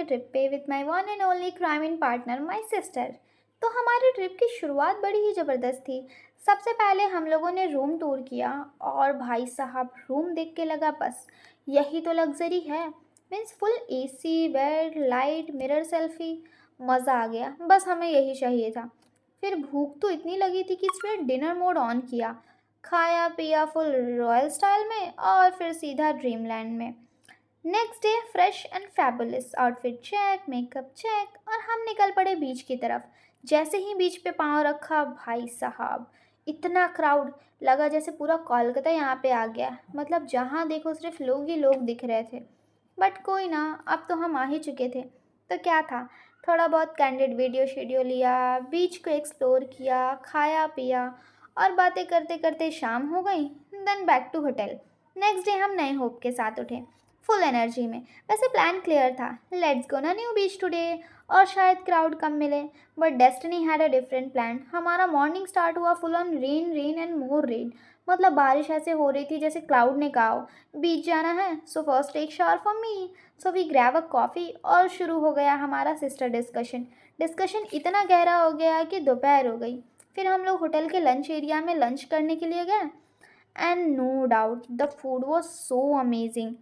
के ट्रिप पे with my one and only crime partner my sister. तो हमारी ट्रिप की शुरुआत बड़ी ही ज़बरदस्त थी। सबसे पहले हम लोगों ने रूम टूर किया और भाई साहब रूम देख के लगा बस यही तो लग्जरी है। Means full AC bed light mirror selfie. मज़ा आ गया, बस हमें यही चाहिए था। फिर भूख तो इतनी लगी थी कि इसमें डिनर मोड ऑन किया। खाया पिया फुल रॉयल स्टाइल में और फिर सीधा ड्रीमलैंड में। Next day fresh and fabulous outfit check makeup check और हम निकल पड़े बीच की तरफ। जैसे ही बीच पे पाँव रखा भाई साहब इतना क्राउड, लगा जैसे पूरा कोलकाता यहाँ पे आ गया। मतलब जहाँ देखो सिर्फ लोग ही लोग दिख रहे थे। बट कोई ना, अब तो हम आ ही चुके थे तो क्या था। थोड़ा बहुत कैंडिड वीडियो शेडियो लिया, बीच को एक्सप्लोर किया, खाया पिया और बातें करते करते शाम हो गई। Then back to hotel. Next day हम नए होप के साथ उठे, फुल एनर्जी में। वैसे प्लान क्लियर था, लेट्स गो ना न्यू बीच टुडे और शायद क्राउड कम मिले। But destiny had a different plan. हमारा मॉर्निंग स्टार्ट हुआ full on rain rain and more rain. मतलब बारिश ऐसे हो रही थी जैसे क्लाउड ने कहा हो बीच जाना है, so first take shower for me. So we grab a coffee और शुरू हो गया हमारा सिस्टर डिस्कशन। डिस्कशन इतना गहरा हो गया कि दोपहर हो गई। फिर हम लोग होटल के लंच एरिया में लंच करने के लिए गए and no doubt the food was so amazing.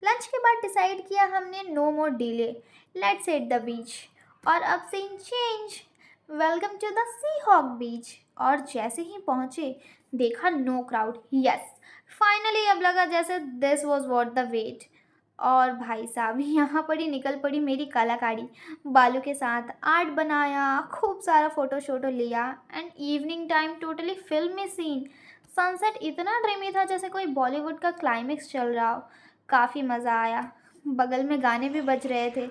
Lunch के बाद डिसाइड किया हमने no more delay, let's hit the beach. और अब scene change, welcome to the Sea Hawk beach. और जैसे ही पहुंचे देखा नो क्राउड। यस, फाइनली अब लगा जैसे this was what the wait. और भाई साहब यहाँ पर ही निकल पड़ी मेरी कलाकारी। बालू के साथ आर्ट बनाया, खूब सारा फ़ोटो शोटो लिया एंड इवनिंग टाइम टोटली फिल्मी सीन। सनसेट इतना ड्रीमी था जैसे कोई बॉलीवुड का क्लाइमेक्स चल रहा हो। काफ़ी मज़ा आया, बगल में गाने भी बज रहे थे।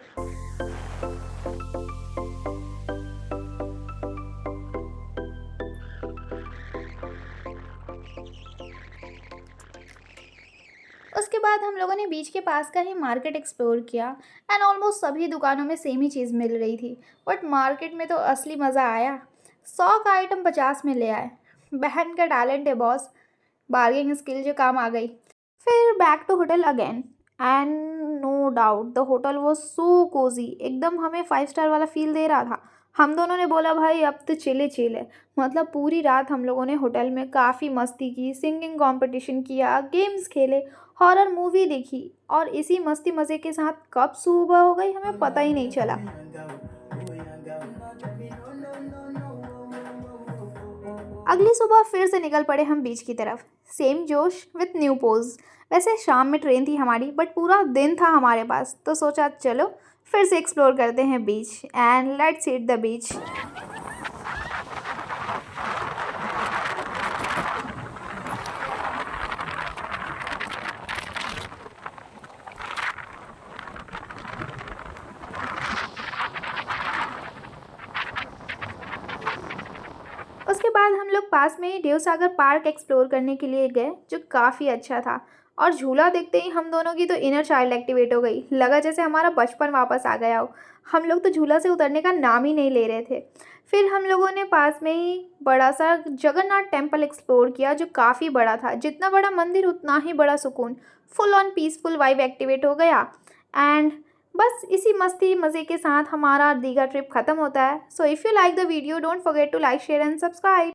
उसके बाद हम लोगों ने बीच के पास का ही मार्केट एक्सप्लोर किया एंड ऑलमोस्ट सभी दुकानों में सेम ही चीज़ मिल रही थी। बट मार्केट में तो असली मज़ा आया। 100 का आइटम 50 में ले आए। बहन का टैलेंट है बॉस, बार्गेनिंग स्किल जो काम आ गई। फिर back to hotel again and no doubt the hotel was so cozy, एकदम हमें 5 स्टार वाला फील दे रहा था। हम दोनों ने बोला भाई अब तो चिले चिले। मतलब पूरी रात हम लोगों ने होटल में काफ़ी मस्ती की, सिंगिंग कंपटीशन किया, गेम्स खेले, हॉरर मूवी देखी और इसी मस्ती मज़े के साथ कब सुबह हो गई हमें पता ही नहीं चला। अगली सुबह फिर से निकल पड़े हम बीच की तरफ, सेम जोश विथ न्यू पोज। वैसे शाम में ट्रेन थी हमारी बट पूरा दिन था हमारे पास तो सोचा चलो फिर से एक्सप्लोर करते हैं beach and let's hit the beach. उसके बाद हम लोग पास में ही देवसागर पार्क एक्सप्लोर करने के लिए गए जो काफ़ी अच्छा था। और झूला देखते ही हम दोनों की तो इनर चाइल्ड एक्टिवेट हो गई, लगा जैसे हमारा बचपन वापस आ गया हो। हम लोग तो झूला से उतरने का नाम ही नहीं ले रहे थे। फिर हम लोगों ने पास में ही बड़ा सा जगन्नाथ टेम्पल एक्सप्लोर किया जो काफ़ी बड़ा था। जितना बड़ा मंदिर उतना ही बड़ा सुकून, full on peaceful vibe activate हो गया। एंड बस इसी मस्ती मज़े के साथ हमारा दीघा ट्रिप ख़त्म होता है। So if you like the video don't forget to like share and subscribe.